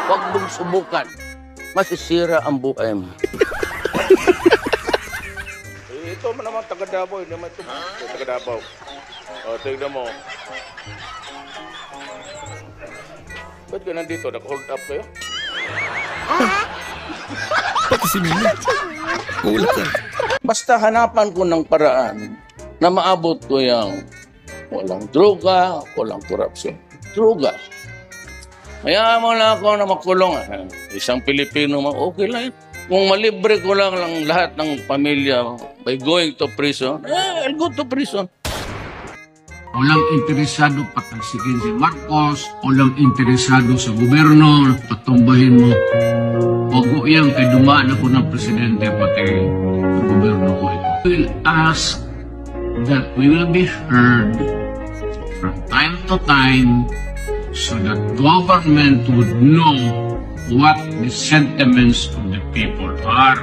Huwag mong subukan. Masisira ang buhay mo. Ito man naman taga Davao, hindi naman ito. Taga Davao. O, tignan mo. Ba't ka nandito? Naka-hold up kayo? Pati si Mimi. Ulat ka. Basta hanapan ko ng paraan na maabot ko yung walang droga, walang korupsyon. Droga. Kaya mo na ako na makulong. Isang Pilipino, okay lang yun. Kung malibre ko lang lahat ng pamilya by going to prison, I'll go to prison. Walang interesado patalsikin si Marcos, walang interesado sa gobyerno, patumbahin mo. Huwag iyang kay dumaan ako ng presidente pati sa gobyerno ko ito. We'll ask that we will be heard from time to time so that government would know what the sentiments of the people are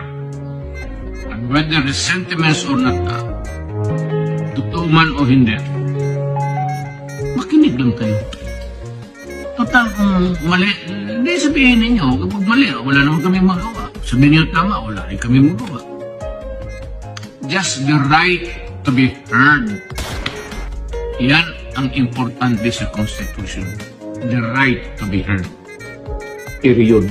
and whether the sentiments or not totoo man o hindi. Makinig lang kayo. Total, kung mali, hindi sabihin ninyo, kapag mali, wala naman kami magawa. Sabihin niyo tama, wala rin kami magawa. Just the right to be heard. Yan ang importante sa Constitution. The right to be heard. Period.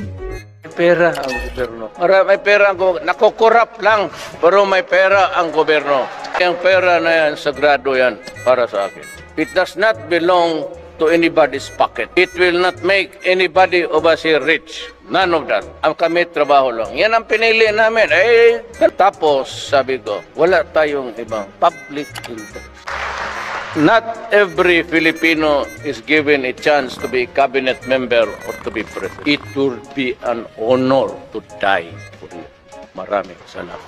May pera ang gobyerno. May pera ang gobyerno. Nakukurap lang, pero may pera ang gobyerno. Yung pera na yan, sagrado yan para sa akin. It does not belong to anybody's pocket. It will not make anybody of us here rich. None of that. Ang kami trabaho lang. Yan ang pinili namin. Tapos, sabi ko, wala tayong ibang public interest. Not every Filipino is given a chance to be a cabinet member or to be president. It would be an honor to die for you. Maraming salamat.